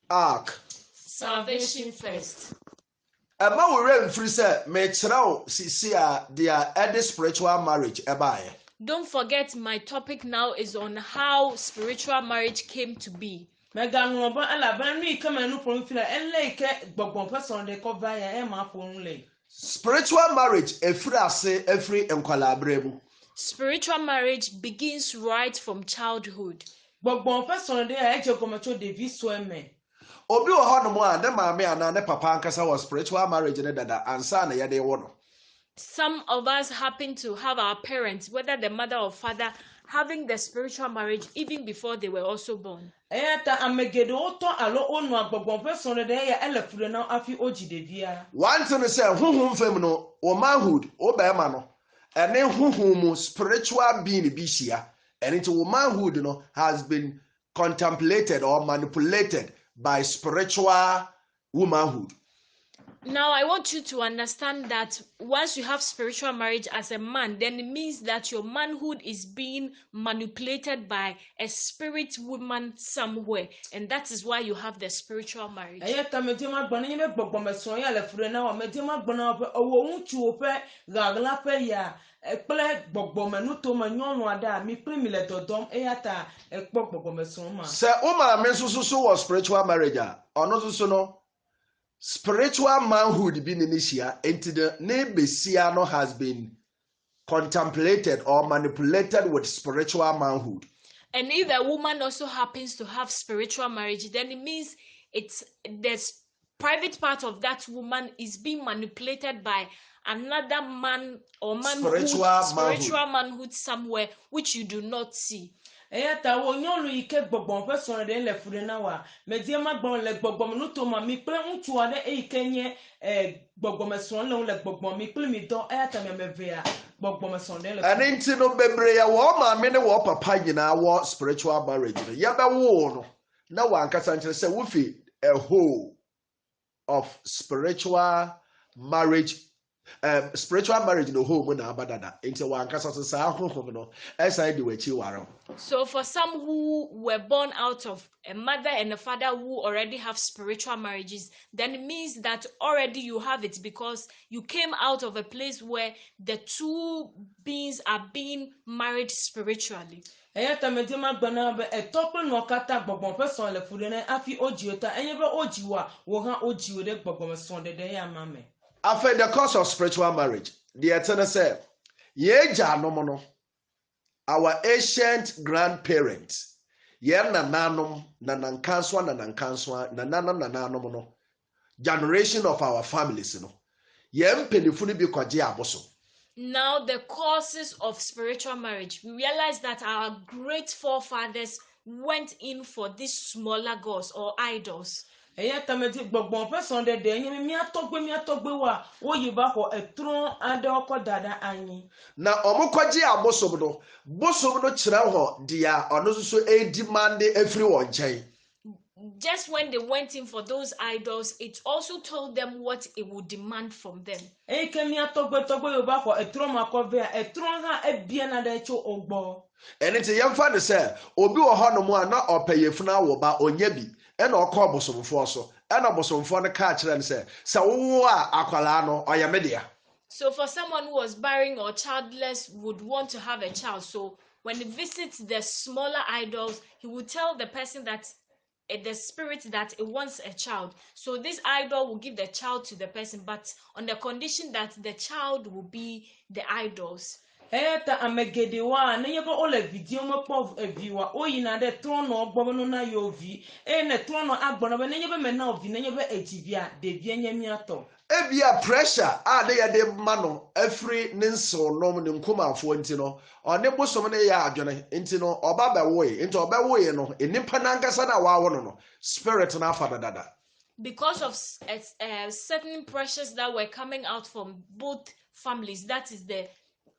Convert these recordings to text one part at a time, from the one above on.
Ark. Salvation first. Emma we read free say me chiraw see their any spiritual marriage ebaye. Don't forget my topic now is on how spiritual marriage came to be. Spiritual marriage every enkwalabremu. Spiritual marriage begins right from childhood. Obi wo hono mo a ne maame ana ne papa ankasa was spiritual marriage ne dada ansa na yede wo no. Some of us happen to have our parents, whether the mother or father, having the spiritual marriage even before they were also born. One thing is say huhum fam no o manhood o be ma no ene huhum spiritual being bi hia ene to manhood no has been contemplated or manipulated by spiritual womanhood. Now, I want you to understand that once you have spiritual marriage as a man, then it means that your manhood is being manipulated by a spirit woman somewhere. And that is why you have the spiritual marriage. Se uma mensusu was spiritual marriage ono susu no spiritual manhood be initial into the nebesia no has been contemplated or manipulated with spiritual manhood. And if a woman also happens to have spiritual marriage, then it means it's the private part of that woman is being manipulated by another man or manhood, spiritual manhood somewhere which you do not see. Eya ta wo nyonu ike gbogbon person de le fure na wa me die magbon le gbogbon no to ma mi pre ntu ade e ikenye gbogbon meson le gbogbon mi pre mi don eya ta me mevea gbogbon meson de le and nti no bebre ya wo ma me ne wo papa nyina wo spiritual marriage no ya be wo no na wa ankasa nkere say wo fi a whole of spiritual marriage spiritual marriage no home na abadada into one kasa so sa ahohom no esai de wachi waro. So for some who were born out of a mother and a father who already have spiritual marriages, then it means that already you have it because you came out of a place where the two beings are being married spiritually. Eyata medima gbana be etopo no kata gbogbon person le fure na afi ojiota enyebe ojiwa wo ha ojiwo de gbogbon son de ya mame. After the course of spiritual marriage, the Eternal said, Yeja nomono, our ancient grandparents, yen nananum, nanankanswa, nananomono, generation of our families, yen penifuni bi kwaji aboso. Now, the causes of spiritual marriage, we realize that our great forefathers went in for these smaller gods or idols. Eya tameti gbogbon person de enye mi atogbe wa wo yiba ko etron ade okodada anyi na omukwaji abosom no kira ho dia ono so demand everyone nchen. Just when they went in for those idols, it also told them what it would demand from them. Eke mi atogbe yoba ko etron makove etron ha ebia na de cho ogbo enite yemfa de say obi wo ho no mu na opayefuna wo ba onya bi and or call bosomfo so and a bosomfo no ka kire say wo akwala no oyamedia. So for someone who was barren or childless would want to have a child, so when he visits the smaller idols, he would tell the person that the spirit that it wants a child. So this idol will give the child to the person, but on the condition that the child will be the idols. Eta amegede wa na yego ole video mo po viwa oyina de trono ogbono na yovi na trono agbono be na yebe me na ovi na yebe ejibia de bia nyami ato ebia pressure de ye de mano every ninso nom ne nkomafo nti no one bosom ne ya adwene nti no oba be woe nti oba woe no enipa nankasa na wa wo no spirit na afa dada because of certain pressures that were coming out from both families. That is the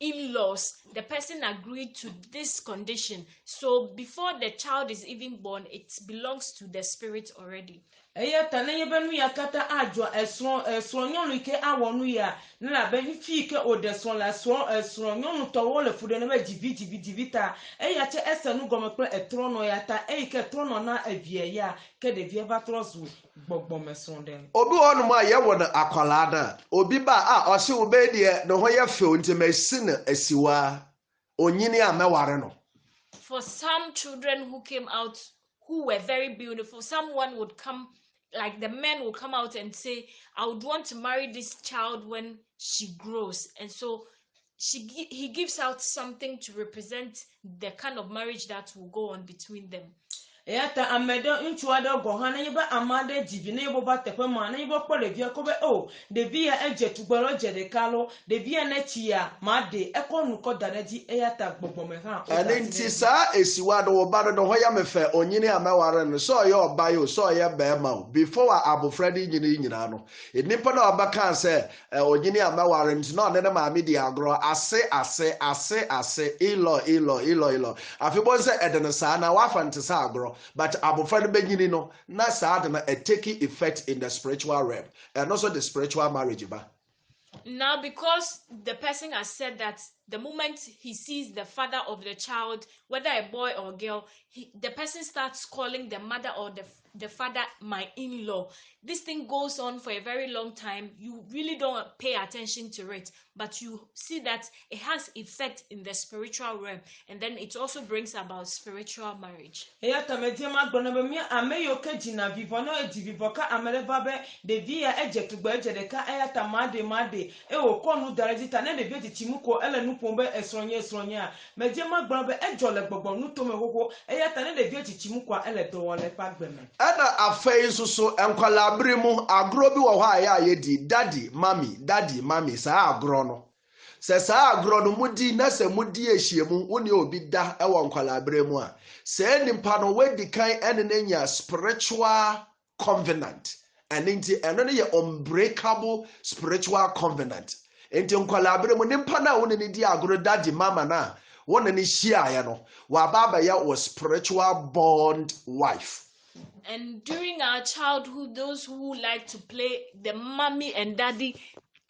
in-laws, the person agreed to this condition. So before the child is even born, it belongs to the spirit already. Eyata na yebenu yakata adwo esron nyonu ike awonu ya na be fi ike odesron la esron nyonu towo le fude na be divita eyate esenu gomekle etrono yata eike trono na avie ya ke de vie ba trozu gbogbo meson den obi wonu a ye wona akwala na obi ba a ose obe de no ho ye fe onti masi na asiwa onyini ameware no. For some children who came out who were very beautiful, someone would come, like the men will come out and say, I would want to marry this child when she grows. And so he gives out something to represent the kind of marriage that will go on between them. Eyata amedo nchuade gohana yeba amade divi na yebo batepe ma na yebo kpole via kobe de via eje tugboro jede kalo de via na chia ma de ekonu ko daneji eyata gbogbo me ha enti sa esiwa do oba do ho ya mefe onyini ameware no so ye oba yo so ye be ma before abofredi nyina no enipa na oba kan se onyini ameware nti na ne ma me di agro ase ilo afibon se edene sa na wafa nti sa agro. But abofra benyini no na saa na taking effect in the spiritual realm and also the spiritual marriage ba. Now, because the person has said that the moment he sees the father of the child, whether a boy or girl, the person starts calling the mother or the father my in-law. This thing goes on for a very long time. You really don't pay attention to it, but you see that it has effect in the spiritual realm, and then it also brings about spiritual marriage. Ana afei so enkwalabere mu agro bi wo ha ya yedi daddy mommy sa agro no se sa agro no mudi na se mudi ehiemu woni obi da e wo enkwalabere mu a se nimpa no wedi kan ene nanya spiritual covenant and enti eno ne ye unbreakable spiritual covenant enti enkwalabere mu nimpa na woni ne di agro daddy mama na woni ne hia ya no wa baba ya was spiritual bond wife. And during our childhood, those who like to play the mommy and daddy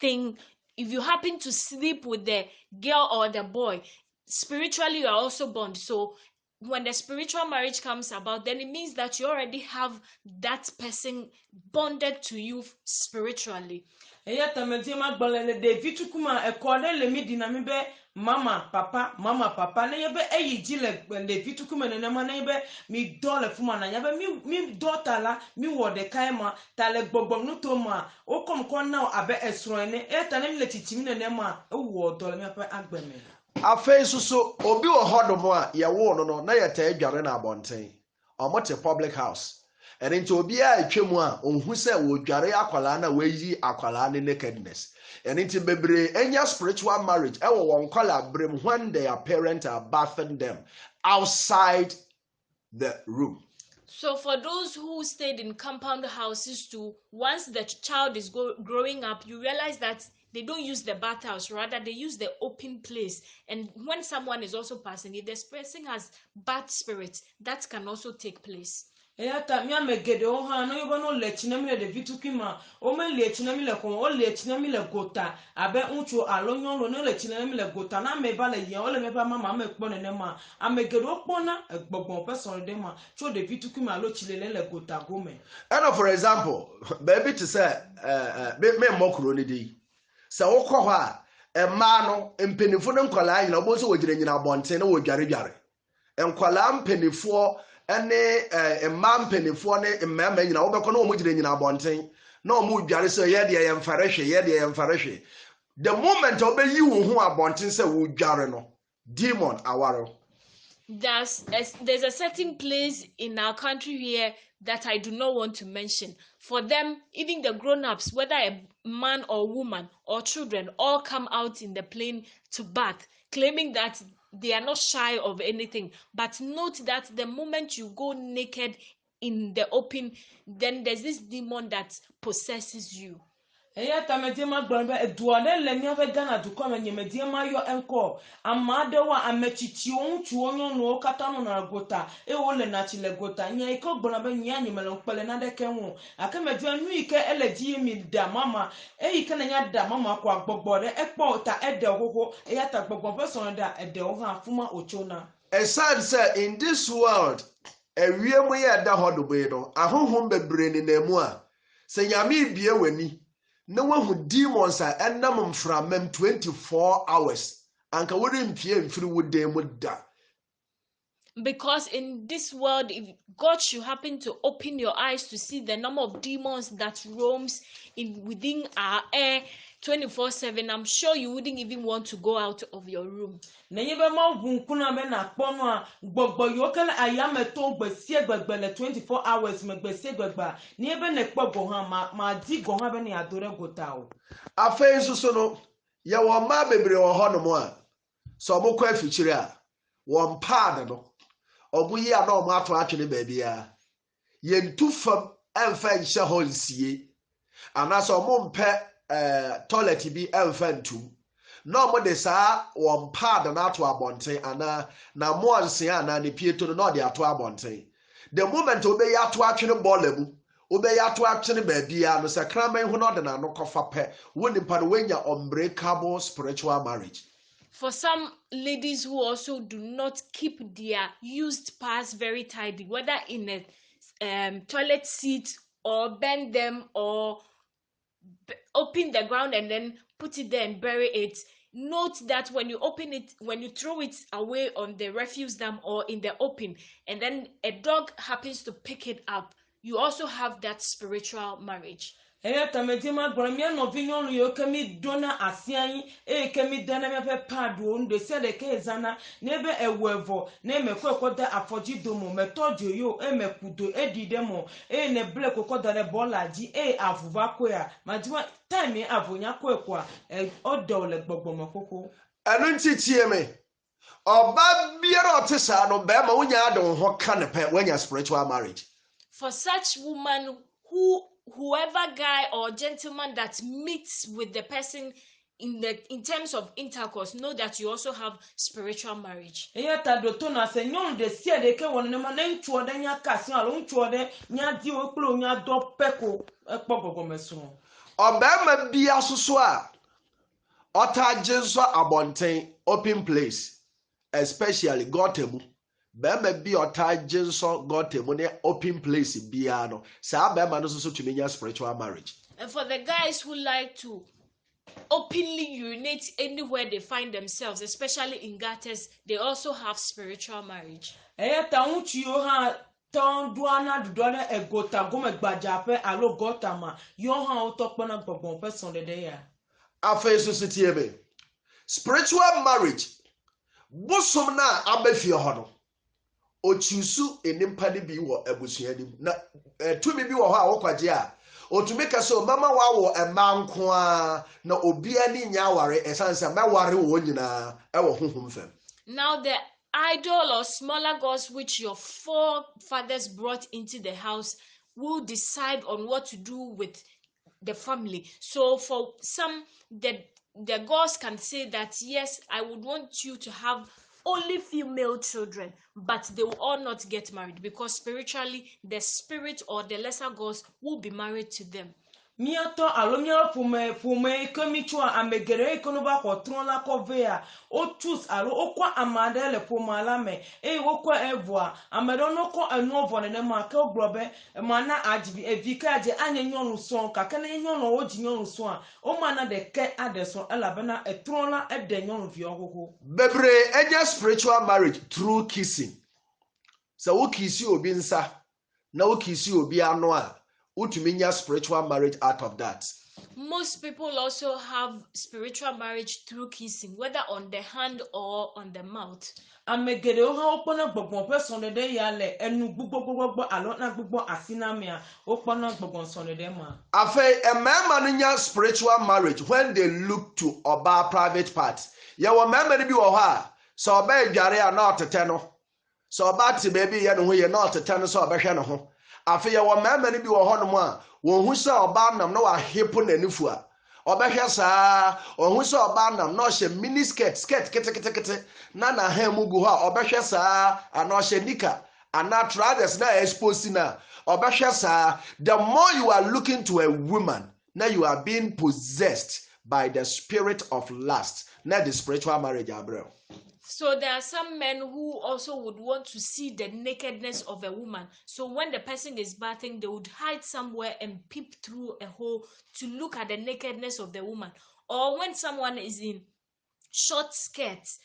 thing, if you happen to sleep with the girl or the boy, spiritually you are also bond. So when the spiritual marriage comes about, then it means that you already have that person bonded to you spiritually. Mama papa na yebe jile le vitukuma na nama na yebe mi dole fuma na yebe mi dota la mi wode kaima tale gbogbom no to ma o kom kon na abe esroene tane mi le titimi na nema wo dole mi pa agbeme afei so obi wo hodomo a ye wo no na ye ta adware na abonten omote public house and into obi a atwemu a onhu se wo dware akwala na wayi akwala ne nakedness. And into bebre enya spiritual marriage ewo won collaborate when their parents are bathing them outside the room. So for those who stayed in compound houses too, once the child is growing up, you realize that they don't use the bathhouse, rather they use the open place. And when someone is also passing, if this person has bad spirits, that can also take place. Eyata mi amegede o ha no yobo no lechina mi le vitukima o me lechina mi le kon o lechina mi le gota abe unchu alonyon lo no lechina mi le gota na me ba le yen o le me ba mama me kpon ne ma amegede o kpona egbogbon person de ma cho de vitukima lo chilele le gota gome. And for example, baby to say me mokro ni di se wo kọ ho a ma no empenifo ne nkwala nyina obo so wogire nyina bonten na wo dware enkwala mpenifo ene emam penifo ne mmama nyina wobekọ na omugire nyina bonten na omudware so ye de yemfarehwe the moment obeyi wo hu abonten se wo dware no demon awaro. There's a certain place in our country here that I do not want to mention. For them, even the grown-ups, whether a man or woman or children, all come out in the plain to bath, claiming that they are not shy of anything. But note that the moment you go naked in the open, then there's this demon that possesses you. Eya tamediema gblɔbe eduaɖe le míaƒe Ghana dukɔ me nyemediema yɔ eŋkɔ ame aɖewo ametsitsiwo ŋutsuwo nyɔnuwo katã nɔna gota eye wole natsi le gota nya yi ke gblɔna be nyea nyemele ŋukpe le naɖeke ŋu gake media nu yi ke ele dzi mi da mama eyi ke nenya da mama ko agbɔgbɔ ɖe ekpɔ ta eɖe xoxo eya ta gbɔgbɔ ƒe sɔnɔda eɖewo hã afuma wotsona. Aside say in this world ewiem yɛ da hɔ dobe no ahohom bebree ne na mu a sɛ nyame bie w'ani na wahu demons a ɛnam mframam 24 hours anka wɔrempie mfiri wo dan mu da. Because in this world, if God should happen to open your eyes to see the number of demons that roams within our air 24/7, I'm sure you wouldn't even want to go out of your room. Nenye be ma vunkuna be na kpɔnu a gbɔgbɔ yiwo ke le ayame to gbesie gbegbe le 24 hours me gbesie gbegbe ne be ne kpɔ gɔ hã ma di gɔ hã be ne ado ɖe gota o. Afei nso so no yɛwɔ mmaa bebree wɔ hɔ nom a sɛ ɔmo kɔ afikyiri a wɔn paade no ɔmo yi a na ɔmo ato atwene baabi a yɛntu fam ɛmfa nhyɛ hɔ nsie anaasɛ ɔmo mpɛ toilet bi ɛmfa ntum na ɔmo de saa wɔn paade no ato abɔnten anaa na mo ansia anaa ne pieto no na ɔde ato abɔnten the moment obɛyi ato atwene bɔɔla mu obɛyi ato atwene baabi a no sɛ kraman ho na ɔde n'ano kɔfa pɛ wo nipa no wenya unbreakable spiritual marriage. For some ladies who also do not keep their used parts very tidy, whether in a toilet seat or bend them or open the ground and then put it there and bury it, note that when you open it, when you throw it away on the refuse dump or in the open, and then a dog happens to pick it up, you also have that spiritual marriage. Eya tamediema gblɔ mía nɔvi nyɔnu yiwo ke mi dona asianyi eye ke mi dana míaƒe paɖuwo ŋu ɖe sia ɖe ke zana ne be ewɔ evɔ ne me kɔ ekɔ da afɔdzi domo me tɔ dzo yo eye me ku do eɖi ɖe mo eye ne ble kokɔ da ɖe bɔla dzi eye avu va koe madima time avu nya koe koa ɔɖewo le gbɔgbɔme koko. ɛno nti tie me ɔba biara ɔte saa no bɛrima wonya ade wo ho ka ne pɛ woanya spiritual marriage. For such woman whoever guy or gentleman that meets with the person in terms of intercourse, know that you also have spiritual marriage. Eya ta do to na se nyɔnu de sia de ke wɔne ne ma ne ŋutsuɔ ɖe nya kasi alo ŋutsuɔ ɖe nya di wo kple nya dɔ peko ekpɔ gbɔgbɔme srɔ̃. Ɔbɛrima bia soso a ɔta gye nso abɔnten open place especially gɔta mu bɛrima bi ɔta gye nso gɔta mu ne open place bia no saa bɛrima no soso tumi nya spiritual marriage. And for the guys who like to openly urinate anywhere they find themselves, especially in gutters, they also have spiritual marriage. Eya ta ŋutsu yiwo hã tɔn doana ɖuɖɔ ɖe egota gome gbadzaƒe alo gɔta ma yiwo hã wotɔ kpɔna gbɔgbɔ ƒe sɔɖeɖe ya. Afei soso tie me spiritual marriage bosom na abɛfie hɔ no ochusu enimpa ne bi wɔ abusua nim na tumi bi wɔ hɔ a wɔkwagye a otumi ka so mama wawo ɛma nko a na obi ani nya aware ɛsan sɛ mɛware wɔ nyinaa ɛwɔ honhom fam. Now the idol or smaller gods which your forefathers brought into the house will decide on what to do with the family. So for some, the gods can say that yes, I would want you to have only female children, but they will all not get married because spiritually the spirit or the lesser gods will be married to them. Miato alo mia fume kemicho amegere ikonoba kotron la kovea o choose alo okwa amade le pomala me e wokwa evoa amedo no ko enu ne ma ke oglobe mana ajibi evika je anye nyonu son ka kene nyonu o ji nyonu son o mana de ke adeson elabena etron la ede nyonu vi okoko bebre enya spiritual marriage through kissing. So wo kisi obi nsa na wo kisi obi ano a utuminya spiritual marriage out of that. Most people also have spiritual marriage through kissing, whether on the hand or on the mouth. Amegere o ha opona gbogbon person de ya le enu gbogbogbogbo alo na gbogbo asina me a opona gbogbon son de ma. Afei emema no nya spiritual marriage when they look to oba private part. Ye wo mema ni bi wo ha so oba adware a na otete no. So oba te baby ye no ho ye na otete no so oba hwe no ho. Afei ye wo mema ni bi wo ho no mo a Won hu sɛ ɔbaa nam na wahepo n'anifu a ɔbɛhwɛ saa ɔhu sɛ ɔbaa nam na ɔhyɛ mini skirt kete na n'ahan mu gu hɔ a ɔbɛhwɛ saa ana ɔhyɛ nika ana trousers na expose na ɔbɛhwɛ saa. The more you are looking to a woman, now you are being possessed by the spirit of lust, not the spiritual marriage, Abraham. So there are some men who also would want to see the nakedness of a woman. So when the person is bathing, they would hide somewhere and peep through a hole to look at the nakedness of the woman. Or when someone is in short skirts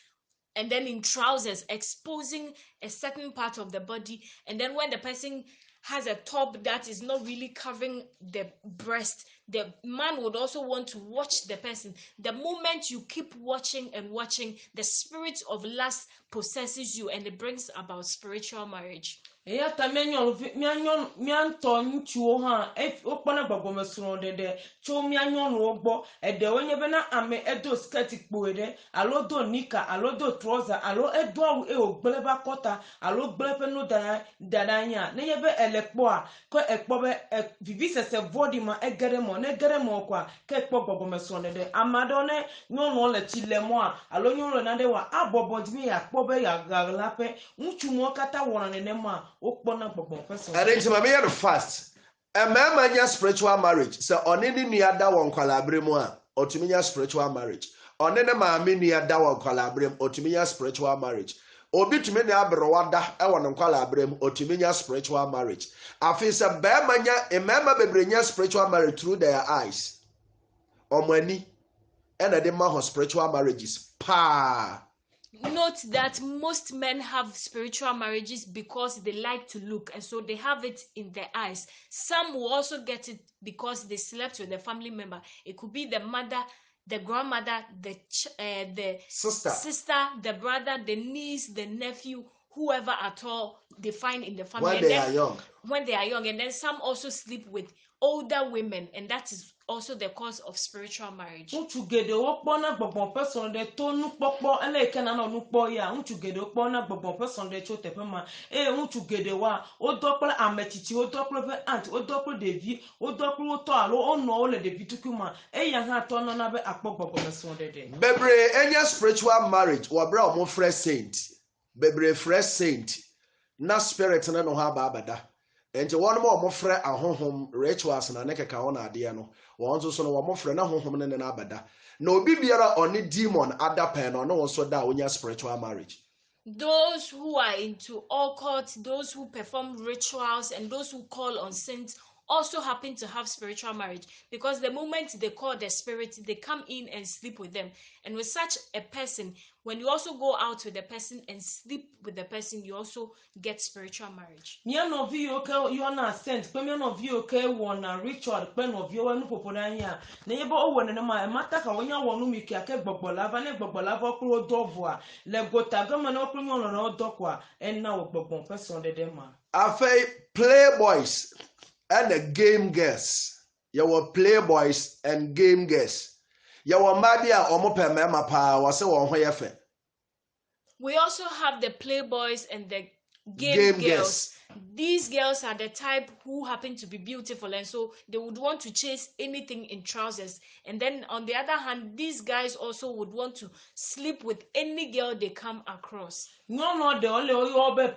and then in trousers, exposing a certain part of the body, and then when the person has a top that is not really covering the breast, the man would also want to watch the person. The moment you keep watching and watching, the spirit of lust possesses you and it brings about spiritual marriage. Eya ta mianto nchuo ha okpona gbagbo mesoro dede cho mianyo no ogbo ede onye be na ame edo skirt kpoede alodo nika alodo trouser alo edo awu e ogbleba kota alo gblepe no dadanya ne yebe elekpo a ko ekpo be vivi sese body ma egere mo kwa ke ekpo gbagbo mesoro dede amado ne nyono le tilemo a alo nyono na de wa abobo dimi ya kpo be ya gaglape nchu mo kata wona ne ma and it's my fast. A man may spiritual marriage. So on any near that one calabrimo or to me spiritual marriage. On any mammy near that one calabrim or to me spiritual marriage. Or be to me abrowada, I want to calabrim or to me spiritual marriage. I feel a bear a member be bring spiritual marriage through their eyes. Or money and a demand of spiritual marriages. Pa. Note that most men have spiritual marriages because they like to look, and so they have it in their eyes. Some will also get it because they slept with a family member. It could be the mother, the grandmother, the sister, the brother, the niece, the nephew, whoever at all they find in the family. When they are young. When they are young. And then some also sleep with older women, and that is also the cause of spiritual marriage. Uchugede okpona gbogbo person de tonu popo ele ikena na onukpo ya uchugede okpona gbogbo person de chotepe ma uchugede wa odopre amechichi odopre be aunt odopre devi odopre oto alo ono ole de bitukuma ya ha to no na be akpogbo person de bebre enya spiritual marriage wa bra omo fresh saint bebre fresh saint na spirit na no ha ba abada enti won mo frɛ ahohom rituals na ne keka won ade no won so no mo frɛ na ahohom ne na abada na obi biara oni demon adapen no won so da onya spiritual marriage. Those who are into occult, those who perform rituals, and those who call on saints also happen to have spiritual marriage, because the moment they call the spirit, they come in and sleep with them. And with such a person, when you also go out with the person and sleep with the person, you also get spiritual marriage. None of you okay, you are not sent. None of you okay, one ritual, pen of you and Popolania. Neighbor, one and my matter, when you want to make a bobolava, and bobolava, pro dovoa, legota, gaman, open on an dokwa, and now a bobon person on the dema. Afe playboys and the game girls. You were playboys and game girls. You were mabia or mope mema pa was so on where. We also have the playboys and the game girls. These girls are the type who happen to be beautiful, and so they would want to chase anything in trousers. And then on the other hand, these guys also would want to sleep with any girl they come across. No, the only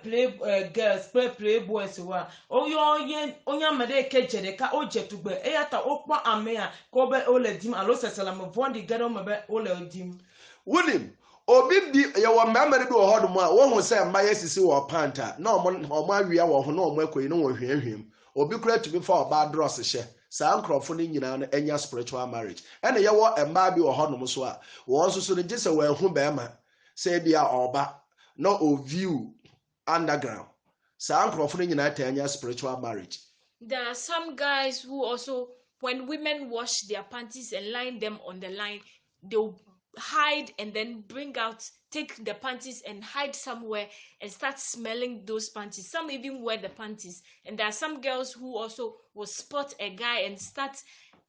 play girls, playboys wa. Onya mede keje de ka oje tugbe. Eyata okwa amea kobe ole dim alo sesalam vondi gado mebe ole dim. William obi bi ye wo mmamere bi wo hodo mu a wo hu se mmaye sisi wo panta na omo awia wo ho na omo akoyi na wo hwehwem obi kura to be for oba dross hye saa nkrofo ni nyina na enya spiritual marriage ene ye wo emba bi wo hodo mu so a wo nso so ne gise wo ahu be ma se bia oba na o view underground saa nkrofo ni nyina ta enya spiritual marriage. There are some guys who also, when women wash their panties and line them on the line, they'll hide and then take the panties and hide somewhere and start smelling those panties. Some even wear the panties. And there are some girls who also will spot a guy and start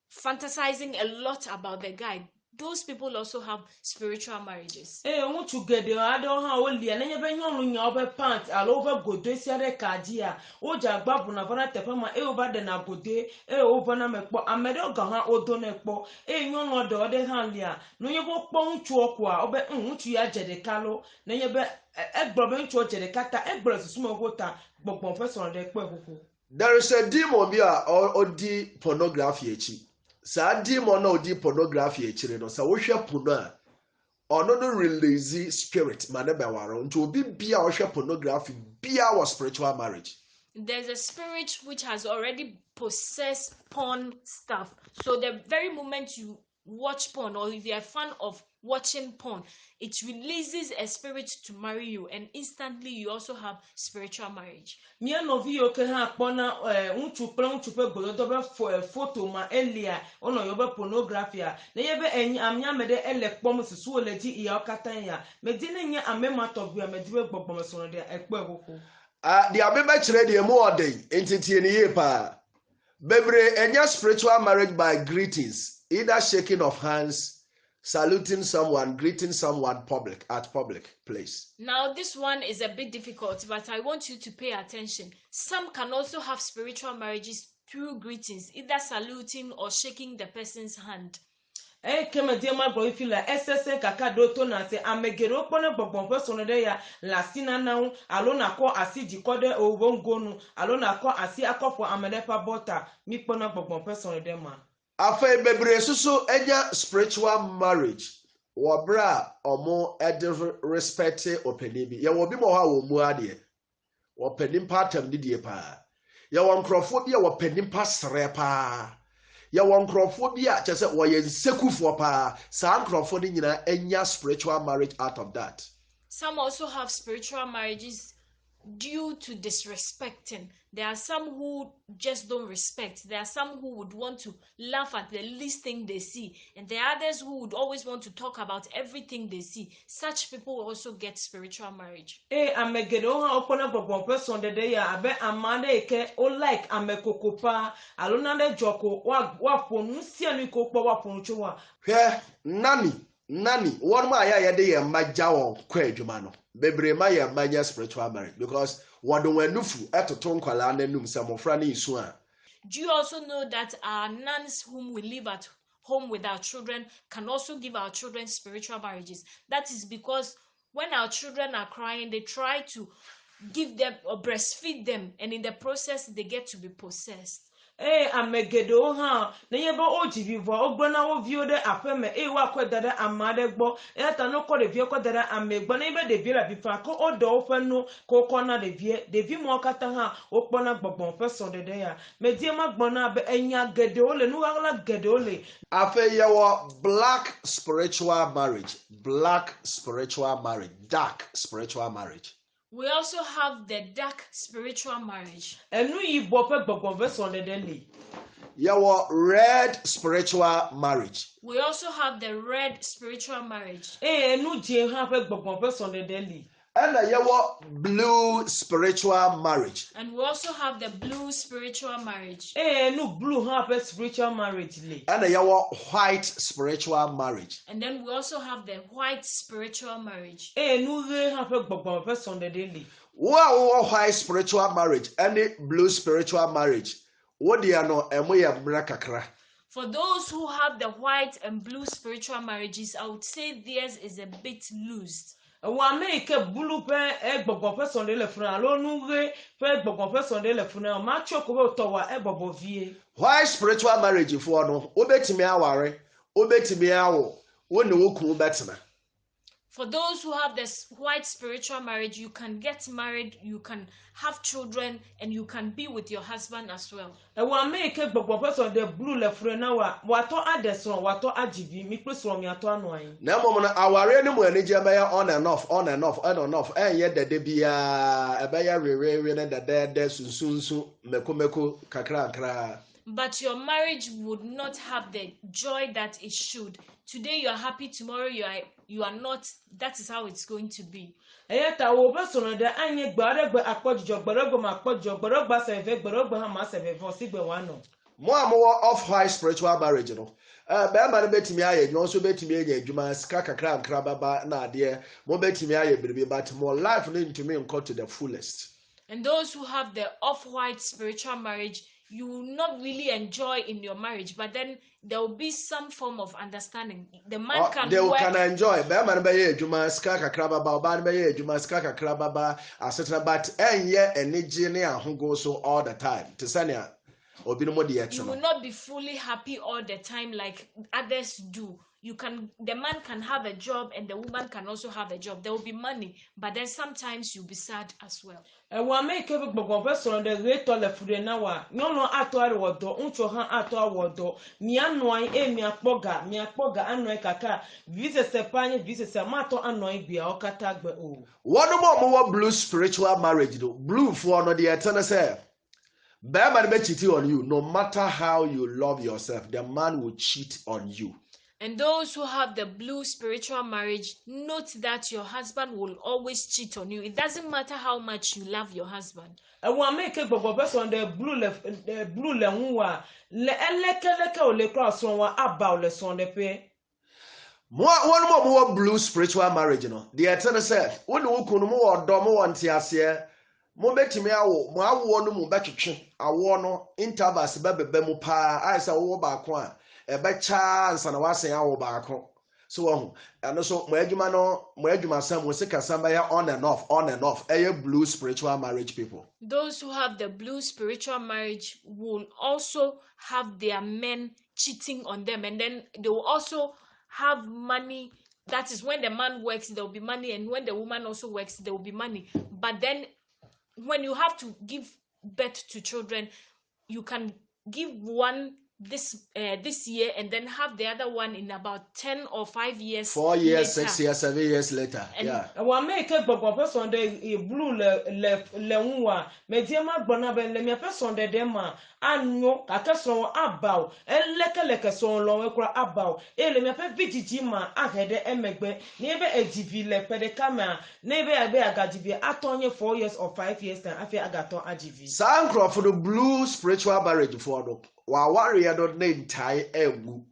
fantasizing a lot about the guy. those people also have spiritual marriages. Ŋutsu geɖe aɖewo hã wolia nenye be nyɔnu nya wobe pant alo wobe godoe sia ɖe kadzia wodze agba ʋuna va na teƒe ma eye wova ɖena godoe eye wovana me kpɔ ame ɖewo gã hã wodo ne kpɔ eye nyɔnua ɖewo ɖe hã lia nenye be wokpɔ ŋutsuwo koa wobe ŋutsu ya dze ɖeka lo nenye be egblɔ be ŋutsuwo dze ɖeka ta egblɔ susu me wo ta gbɔgbɔm ƒe srɔ̃ ɖe kpɔe xoxo. There is a demon bi a odi pornography echi. Saa demon na odi pornography echi no sa wohwɛ porno a ono no release spirit ma ne bewaro nti obi bia wohwɛ pornography bia was spiritual marriage. There's a spirit which has already possessed porn stuff. So the very moment you watch porn, or if you're a fan of watching porn, it releases a spirit to marry you, and instantly you also have spiritual marriage. Mia novi yo ke ha kpona ŋutsu kple ŋutsu ƒe gbedodo be foto ma elia ono yo be pornography a ne ye be amia me de ele kpɔm susu le dzi ya katã ya me di ne nye ame ma tɔgbi me di be gbɔgbɔm sɔrɔ de ekpɔ koko. The abeba chere de mo odey entity ni ye pa. Bebre enya spiritual marriage by greetings, either shaking of hands, saluting someone, greeting someone at public place. Now this one is a bit difficult, but I want you to pay attention. Some can also have spiritual marriages through greetings, either saluting or shaking the person's hand. Keme die ma gbo ifila SSN kaka do to na se amegero pone gbogbon fe so de ya la sina na alo na ko asi jikode owongonu alo na ko asi akofo amelepa bota mi pona gbogbon fe so de ma. Afa bebre susu enya spiritual marriage. Wabra omo ede respect openi bi. Ye wo bi mo ha wo mu ade. Wo penim patam di die pa. Ye wo nkrofo bi wo penim pa sre pa. Ya wan nkrofo bi a chese wo ye nsekufo pa sa nkrofo ni nyina enya spiritual marriage out of that. Some also have spiritual marriages due to disrespecting. There are some who just don't respect. There are some who would want to laugh at the least thing they see, and there are others who would always want to talk about everything they see. Such people also get spiritual marriage. Amegero ha opona gbogbo person de ya abe amade ke o like amekokopa alona de joko wa ponu si ani ko po wa ponu chuwa. Hwe nani one ma ya de ye magja won kwa adwuma no. Bebre ma ye magja spiritual marriage because wado wanufu etoto nkwala nanum se mofra na isu a. Do you also know that our nuns whom we live at home with our children can also give our children spiritual marriages? That is because when our children are crying, they try to give them or breastfeed them, and in the process they get to be possessed. Amegedo ha na ye ba oji vivo ogbona wo vio de apeme wa kwedada amade gbo eta no ko de vie kwedada amegbo na ibe de vie la bifa ko odo ofe no ko kona de vie mo kata ha okpona gbogbon fe so de ya me die ma gbona be enya gede ole nu wala gede ole afa ye wo black spiritual marriage, dark spiritual marriage. We also have the dark spiritual marriage. Enu yibo pe gbogbon fe so de le. Your red spiritual marriage. We also have the red spiritual marriage. Enu je ha pe gbogbon fe so de le. And your blue spiritual marriage. And we also have the blue spiritual marriage. Enu blue ha pe spiritual marriage le. And your white spiritual marriage. And then we also have the white spiritual marriage. Enu re ha pe gbogbon fe so de le. Wow, white spiritual marriage and blue spiritual marriage. What do you know? For those who have the white and blue spiritual marriages, I would say theirs is a bit loose. Wa make bulu pe gbogbo pe sonde le funa lo nu re pe gbogbo pe sonde le funa ma choko to wa ebobo vie. Why spiritual marriage for no obetimi aware obetimi awo woni wo ku betima. For those who have this white spiritual marriage, you can get married, you can have children, and you can be with your husband as well. Wa make gbogbo pe sonde blue le funa wa to adeson wa to ajivi mi pe so mi ato anu ayin. Na mo na aware ni mo ani jema on and off en ye dede bia e be ya rewe na dede sunsunsu meko kakra. But your marriage would not have the joy that it should. Today you are happy, tomorrow you are not. That is how it's going to be. Eyata wo be sono de anye gbaregbe akpojo gbaregbe ma akpojo gbaregba seve gbaregbe ha ma seve vo sigbe wa no. Mo more off high spiritual marriage, you know. Bɛrima no bɛtumi ayɛ adwuma nso bɛtumi anya adwuma sika kakra nkra baba na adeɛ mo bɛtumi ayɛ biribi but more life no ntumi nkɔ to the fullest. And those who have the off-white spiritual marriage, you will not really enjoy in your marriage, but then there will be some form of understanding. The man can they work. Can enjoy. Bɛrima no bɛyɛ adwuma sika kakra baba ɔbaa no bɛyɛ adwuma sika kakra baba asetena but ɛnyɛ anigye ne ahogo so all the time. Te sɛnea You will not be fully happy all the time like others do. The man can have a job and the woman can also have a job. There will be money, but then sometimes you'll be sad as well. Wa make a person the rate of the food now. No, ato awodo, uncho han ato awodo. Mianoi, miapoga, anoi kaka. Vise sepanye, vise semato anoi bia okatagbe o. One more blue spiritual marriage, though. Blue for no the eternal self. Bad man cheat on you. No matter how you love yourself, the man will cheat on you. And those who have the blue spiritual marriage, note that your husband will always cheat on you. It doesn't matter how much you love your husband. And one make a person the blue lewa le o le cross on about the son de pay. One more blue spiritual marriage, you know. The eternal self. When you can more domo one tiasia. Mo betimi awo mo awo no mo betwetwe awo no intervals bebe mu pa ai say wo ba ko a e be cha ansa na wasen awo ba ko so wo and so mo adwuma sam mo sika sam ya on and off blue spiritual marriage people. Those who have the blue spiritual marriage will also have their men cheating on them, and then they will also have money. That is, when the man works there will be money, and when the woman also works there will be money. But then when you have to give birth to children, you can give one this year and then have the other one in about 10 or 5 years. 4 years, later. 6 years, 7 years later. And yeah. One make a person the blue le mediama bonabe le me person de dema anno akason about leke son lo ekura about le me pe vigijima ahede emegbe nebe edivi le pe de kama nebe agbe agadivi atonye 4 years or 5 years time afi agaton agivi Sankro for the blue spiritual marriage for no wa warrior don't name tie egu.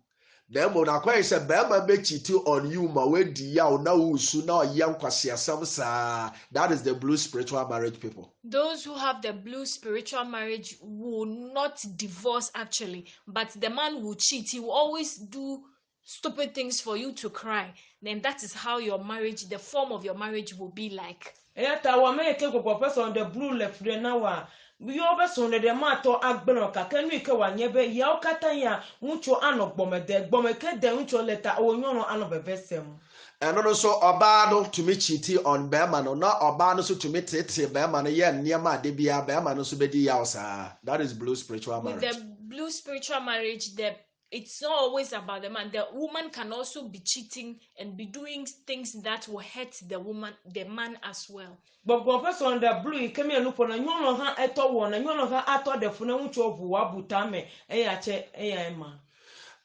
Then when I quite say Bama be cheating on you, ma we di ya na usu na young kwasiasam sa. That is the blue spiritual marriage people. Those who have the blue spiritual marriage will not divorce actually, but the man will cheat. He will always do stupid things for you to cry. Then that is how your marriage, the form of your marriage will be like. Eta wa make go person the blue left there now. We overson the matter agbeno kakenu ike wanyebe ya okatanya mucho ano bomeke de mucho letter o nyono ano bevesem. And also obano to me cheating on Berman, not obano so to me tete Berman yen near ma debia Berman so bedi yausa. That is blue spiritual marriage. With the blue spiritual marriage, it's not always about the man. The woman can also be cheating and be doing things that will hurt the man as well. But one person the blue came and look on a nyono ha eto one and nyono ha ato the funa mucho buwa butame ma.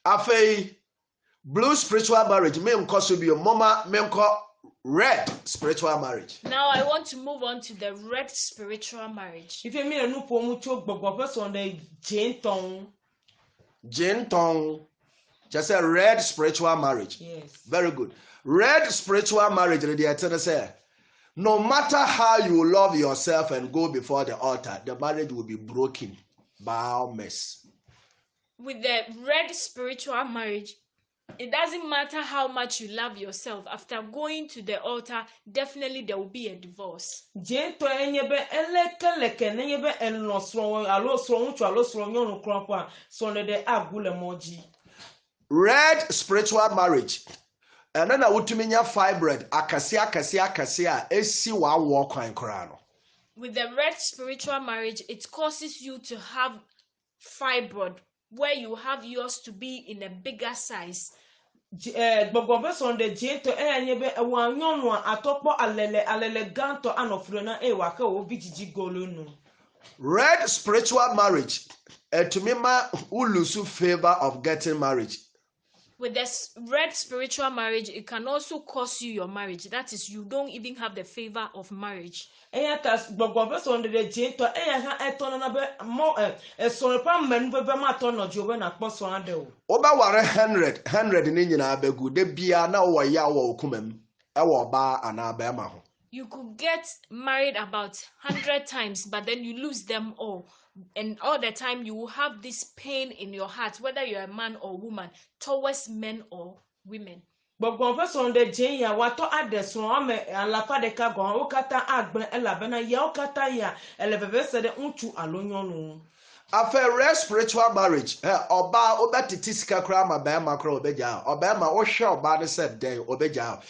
Afei blue spiritual marriage me nko so bi mama me nko red spiritual marriage. Now I want to move on to the red spiritual marriage. If you me and look on mucho but person the Jane Tong, just a red spiritual marriage. Yes. Very good. Red spiritual marriage, the eternal say, no matter how you love yourself and go before the altar, the marriage will be broken by mess. With the red spiritual marriage, it doesn't matter how much you love yourself. After going to the altar, definitely there will be a divorce. Jento enyebe eleke nenyebe enlosro alosro nchu alosro nyonu kronpa so ne de agule moji. Red spiritual marriage. And then I would to mean fibroid akasia esi wa wo kwan kora no. With the red spiritual marriage, it causes you to have fibroid where you have yours to be in a bigger size. Gbogbo person de jento enyebe wa nyonu atokpo alele ganto anofro na ewa ka wo bijiji golonu. Red spiritual marriage to me ma ulusu favor of getting marriage. With this red spiritual marriage, it can also cost you your marriage. That is, you don't even have the favor of marriage. Eya tas gbogbo person de je to eya ha eto na be mo so pa men be ma to no jo be na kposo ade o. Wobɛware 100 ne nyinaa bɛgu de bia na wo ya wo okumam ɛwɔ ba ana bɛma ho. You could get married about 100 times, but then you lose them all. And all the time you will have this pain in your heart, whether you're a man or woman, towards men or women. Gbogbo person de je ya wa to ade so o me alafa de ka gon o kata agbe elabe na ya o kata ya elebebe se de untu alonyonu. After red spiritual marriage, oba obetiti sika kra ma bɛma kra obegya. Obɛma wo hwe oba ne said den obegya.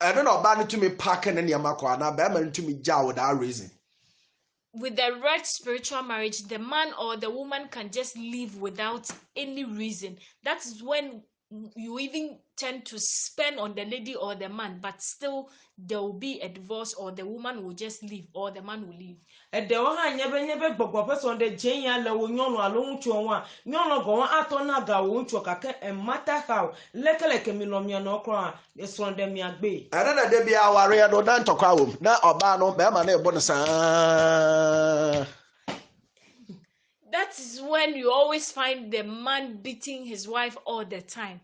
I don't know about to me packing any amakwa na bɛma to me ja without reason. With the red spiritual marriage, the man or the woman can just leave without any reason. That is when you even tend to spend on the lady or the man, but still there will be a divorce, or the woman will just leave, or the man will leave. E de o ha nyebe gbogbo person de je ya le wo nyonu alo untu onwa nyonu go ato na ga wo untu kaka e matter how lekeleke mi lo mi na okro e so de mi agbe. Ana na de bia aware no dan tokwa wom na oba no bɛma na ebo no sa. That is when you always find the man beating his wife all the time.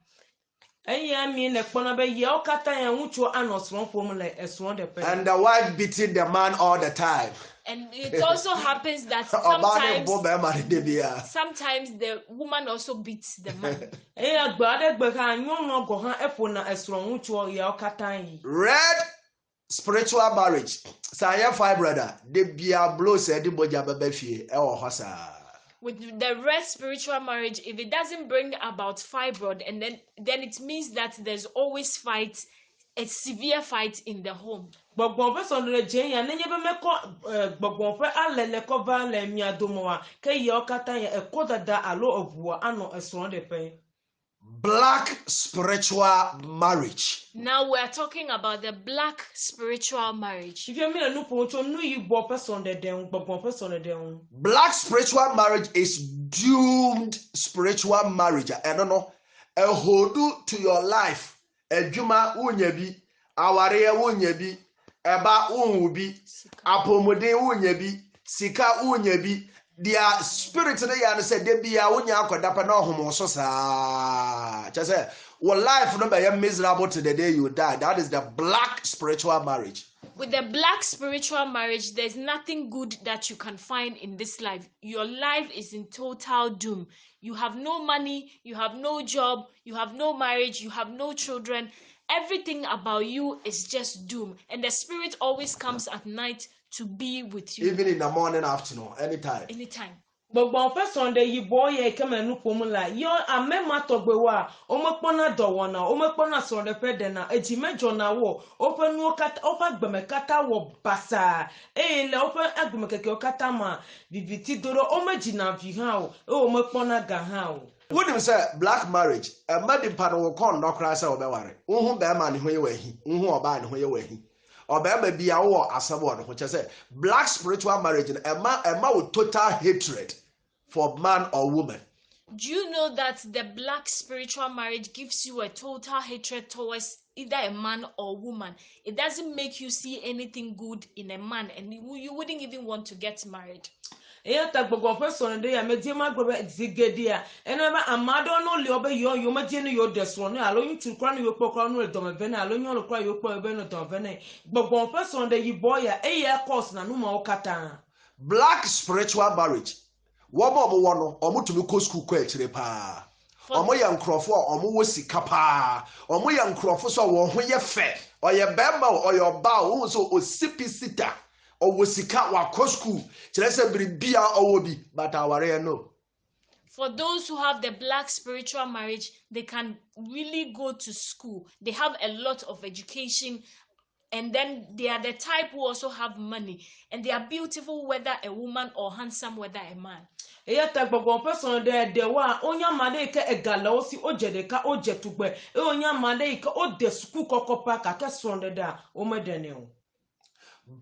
Eya mi ne kpona be ye o kata ya untu anosron fom le eson de pe. And the wife beating the man all the time. And it also happens that sometimes the woman also beats the man. Eya gba de gbe ka nyonu go ha efo na esron untu ye o kata yi. Red spiritual marriage. Saya five brother, de bia blow said the boja baba fie e wo hosa. With the red spiritual marriage, if it doesn't bring about fibroid, and then it means that there's always fight, a severe fight in the home. Gbogbo person de je ya nenye be meko gbogbo fe alele ko va le mi adomoa ke ye o kata ya e ko dada alo obuo ano esron de pe. Black spiritual marriage. Now we're talking about the black spiritual marriage. If you mean no poncho no you bo person de den gbogbo person de den. Black spiritual marriage is doomed spiritual marriage. I don't know. A hodu to your life. Ejuma unya bi, aware unya bi, eba unwu bi, apomode unya bi, sika unya bi. Their spirit today and said they be a unya akoda na homo so sa. Just say, well, life no be miserable to the day you die. That is the black spiritual marriage. With the black spiritual marriage, there's nothing good that you can find in this life. Your life is in total doom. You have no money, you have no job, you have no marriage, you have no children. Everything about you is just doom. And the spirit always comes at night to be with you. Even in the morning, afternoon, anytime. Anytime. Gbogbo person de yi boy e kema nu pomula yo amema togbe wa o mopona do wona o mopona so de pe de na eji mejo na wo o pe nu kata o pa gbeme kata wo basa e le o pe agbeme keke o kata ma viviti doro o meji na vi ha o mopona ga ha o. What do you say? Black marriage. A madam pan will call no crash or beware. Who bear man who you he, who are bad who you he. Or bear be a war as someone, which I said. Black spiritual marriage, a man with total hatred for man or woman. Do you know that the black spiritual marriage gives you a total hatred towards either a man or woman? It doesn't make you see anything good in a man, and you wouldn't even want to get married. Eya ta gbogbo person de ya medie magbe zigedia enaba amado no le obe yo medie no yo deso no alo yin kra no yo pokra no do me na alo yin lo kra yo po ebe no do vene gbogbo person de yi boya eya course na no ma okata. Black spiritual marriage. Wobo no omo tumi ko school ko akire pa. Omo ye nkrofo omo wo sika pa. Omo ye nkrofo so wo ho ye fe. Oye bema oye oba wo so osipisiта. Or sika wa ko school chelese bribia owobi but aware no. For those who have the black spiritual marriage, they can really go to school. They have a lot of education, and then they are the type who also have money, and they are beautiful whether a woman or handsome whether a man. Eya ta gbogbo person de wa onya made ke egala osi ojede ka ojetugbe e onya made ke o de school kokopa ka keson de da o medene o.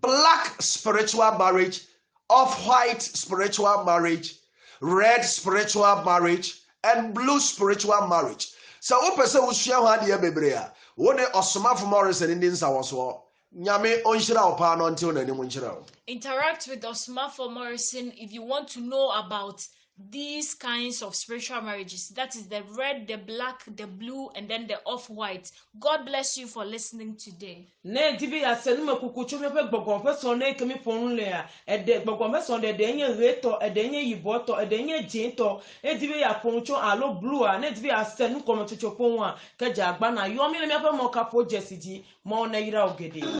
Black spiritual marriage, off-white spiritual marriage, red spiritual marriage, and blue spiritual marriage. Sa wo pese wo sua ho ade bebre a wo ne Osomafo Morrison ndi nsawoso nyame onhira wo pa no until na nim onhira wo. Interact with Osomafo Morrison if you want to know about these kinds of spiritual marriages. That is the red, the black, the blue, and then the off-white. God bless you for listening today. Ne dibi ya senu me kukuchu me pe gbogbo pe so na kemi fonun le a ede gbogbo me so de enye reto ede enye yiboto ede enye jinto e dibi ya foncho alo blue a ne dibi ya senu komo tucho pon a keja agba na yo mi le me pe mo ka project ji mo na yira ogede.